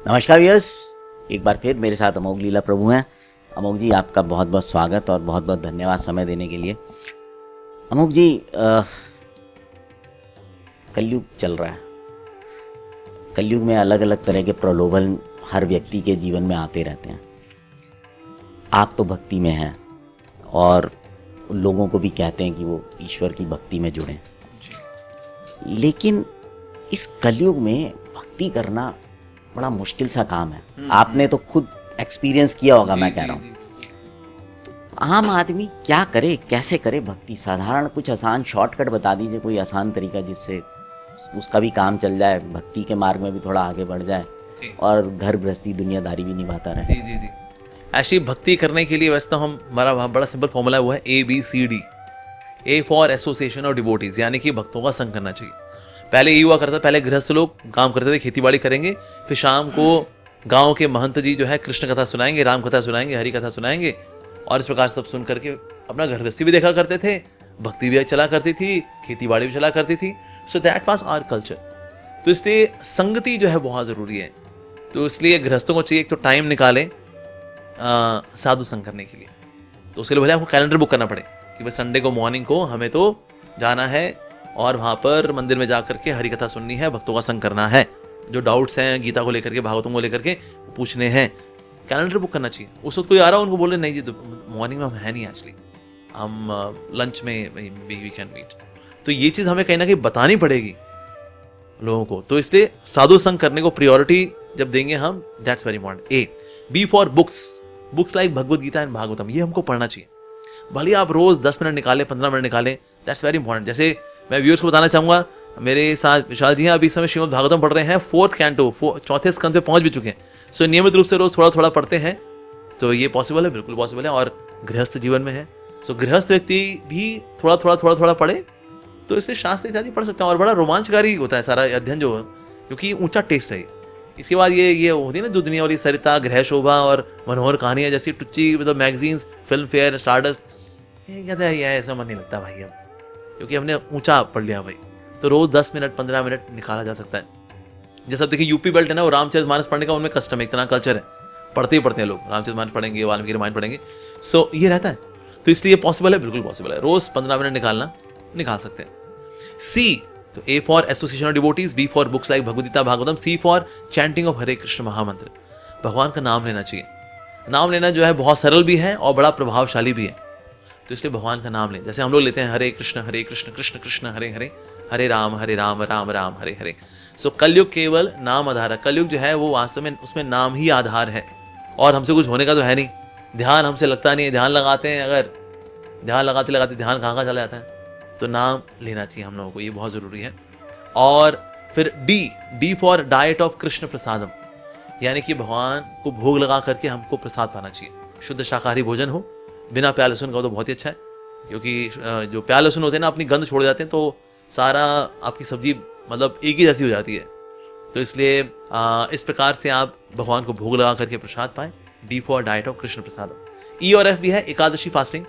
नमस्कार व्यूअर्स, एक बार फिर मेरे साथ अमोघ लीला प्रभु हैं। अमोघ जी, आपका बहुत बहुत स्वागत और बहुत बहुत धन्यवाद समय देने के लिए। अमोघ जी, कलयुग चल रहा है। कलयुग में अलग अलग तरह के प्रलोभन हर व्यक्ति के जीवन में आते रहते हैं। आप तो भक्ति में हैं और लोगों को भी कहते हैं कि वो ईश्वर की भक्ति में जुड़ें, लेकिन इस कलयुग में भक्ति करना बड़ा मुश्किल सा काम है। आपने तो खुद एक्सपीरियंस किया होगा, मैं कह रहा हूँ। तो आम आदमी क्या करे, कैसे करे भक्ति? साधारण कुछ आसान शॉर्टकट बता दीजिए, कोई आसान तरीका जिससे उसका भी काम चल जाए, भक्ति के मार्ग में भी थोड़ा आगे बढ़ जाए और घर गृहस्थी दुनियादारी भी निभाता रहे। जी। एक्चुअली भक्ति करने के लिए वैसे तो हमारा बड़ा सिंपल फॉर्मूला हुआ है ABCD। A फॉर एसोसिएशन और डिवोटीज, यानी कि भक्तों का संग करना चाहिए। पहले ये हुआ करता, पहले गृहस्थ लोग काम करते थे, खेती बाड़ी करेंगे, फिर शाम को गांव के महंत जी जो है कृष्ण कथा सुनाएंगे, राम कथा सुनाएंगे, हरि कथा सुनाएंगे, और इस प्रकार सब सुन करके अपना घर गृहस्थी भी देखा करते थे, भक्ति भी चला करती थी, खेती बाड़ी भी चला करती थी। So that was our culture. तो इसलिए संगति जो है बहुत जरूरी है। तो इसलिए गृहस्थों को चाहिए एक तो टाइम निकालें साधु संग करने के लिए। तो उसके लिए भले आपको कैलेंडर बुक करना पड़े कि भाई संडे को मॉर्निंग को हमें तो जाना है और वहाँ पर मंदिर में जा करके हरि कथा सुननी है, भक्तों का संग करना है, जो डाउट्स हैं गीता को लेकर के, भागवतों को लेकर के पूछने हैं, कैलेंडर बुक करना चाहिए। उस वक्त कोई आ रहा हो, उनको बोले नहीं जी मॉर्निंग में हम है नहीं, एक्चुअली हम लंच में वी कैन मीट। तो ये चीज़ हमें कहीं ना कहीं बतानी पड़ेगी लोगों को। तो इसलिए साधु संग करने को प्रियोरिटी जब देंगे हम, that's very important. B for books like Bhagavad Gita and Bhagavatam, ये हमको पढ़ना चाहिए। भले आप रोज 10 मिनट निकालें, 15 मिनट निकालें, दैट्स वेरी इंपॉर्टेंट। जैसे मैं व्यूअर्स को बताना चाहूंगा, मेरे साथ विशाल जी हैं, अभी इस समय श्रीमद् भागवतम पढ़ रहे हैं, 4th कैंटो, 4th स्कंद पे पहुंच भी चुके हैं। सो नियमित रूप से रोज थोड़ा थोड़ा पढ़ते हैं, तो ये पॉसिबल है, बिल्कुल पॉसिबल है। और गृहस्थ जीवन में है, सो गृहस्थ व्यक्ति भी थोड़ा थोड़ा पढ़े, तो इससे शास्त्र इत्यादि पढ़ सकते हैं। और बड़ा रोमांचकारी होता है सारा अध्ययन जो है, क्योंकि ऊंचा टेस्ट है। इसके बाद ये होती है ना जो दुनिया वाली सरिता, गृह शोभा और मनोहर कहानियां जैसी टुच्ची मतलब मैगजीन्स, फिल्म फेयर, स्टारडस्ट, ये कहता है ये ऐसा मन नहीं लगता भाई अब, क्योंकि हमने ऊंचा पढ़ लिया भाई। तो रोज 10 मिनट 15 मिनट निकाला जा सकता है। जैसे अब देखिए यूपी बेल्ट है ना, वो रामचरितमानस पढ़ने का उनमें कस्टम है, इतना कल्चर है, पढ़ते ही पढ़ते हैं लोग, रामचरितमानस पढ़ेंगे, वाल्मीकि रामायण पढ़ेंगे। सो ये रहता है। तो इसलिए पॉसिबल है, बिल्कुल पॉसिबल है, रोज 15 मिनट निकाल सकते हैं। C, तो A for association of devotees, B for books like Bhagavad Gita Bhagavatam, C for chanting of Hare Krishna Mahamantra. भगवान का नाम लेना चाहिए। नाम लेना जो है बहुत सरल भी है और बड़ा प्रभावशाली भी है। तो इसलिए भगवान का नाम लें। जैसे हम लोग लेते हैं हरे कृष्ण कृष्ण कृष्ण हरे हरे, हरे राम राम राम हरे हरे। सो कलयुग केवल नाम आधार है। कलयुग जो है वो वास्तव में उसमें नाम ही आधार है, और हमसे कुछ होने का तो है नहीं। ध्यान हमसे लगता नहीं है, ध्यान लगाते हैं, अगर ध्यान लगाते लगाते ध्यान कहाँ चला जाता है। तो नाम लेना चाहिए हम लोगों को, ये बहुत जरूरी है। और फिर D for diet of Krishna prasadam, यानी कि भगवान को भोग लगा करके हमको प्रसाद पाना चाहिए। शुद्ध शाकाहारी भोजन हो, बिना प्याज लहसुन का हो तो बहुत ही अच्छा है, क्योंकि जो प्याज लहसुन होते हैं ना अपनी गंध छोड़ जाते हैं, तो सारा आपकी सब्जी मतलब एक ही जैसी हो जाती है। तो इसलिए इस प्रकार से आप भगवान को भोग लगा करके प्रसाद पाएं। D for diet of Krishna prasadam. E और F भी है एकादशी फास्टिंग,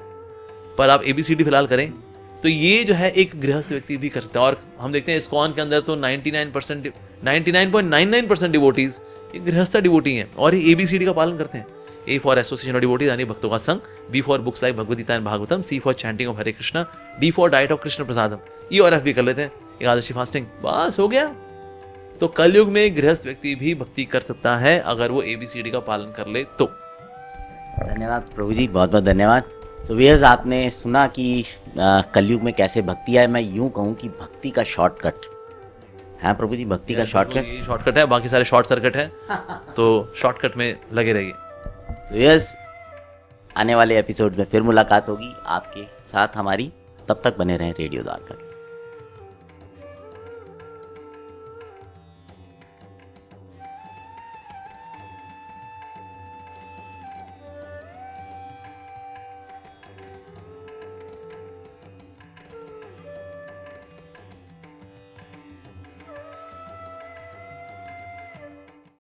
पर आप ABCD फिलहाल करें। तो ये जो है एक गृहस्थ व्यक्ति भी कर सकते हैं। और हम देखते हैं इस्कॉन के अंदर तो 99.99% डिवोटीज ये गृहस्थ डिवोटी हैं और ये ABCD का पालन करते हैं। A for association of devotees, यानी भक्तों का संग, B for books like Bhagavad Gita and Bhagavatam, C for chanting of Hare Krishna, D for diet of Krishna prasadam. E और F भी कर लेते हैं, एकादशी फास्टिंग, बस हो गया। तो कलयुग में गृहस्थ व्यक्ति भी भक्ति कर सकता है अगर वो ABCD का पालन कर ले तो। धन्यवाद प्रभु जी, बहुत बहुत धन्यवाद। तो व्यूअर्स, आपने सुना कि कलयुग में कैसे भक्ति है। मैं यूं कहूं कि भक्ति का शॉर्टकट है प्रभु जी, भक्ति का शॉर्टकट है, बाकी सारे शॉर्ट सर्किट है। तो शॉर्टकट में लगे रहिए। तो व्यूअर्स, आने वाले एपिसोड में फिर मुलाकात होगी आपके साथ हमारी। तब तक बने रहें रेडियो द्वारका के साथ।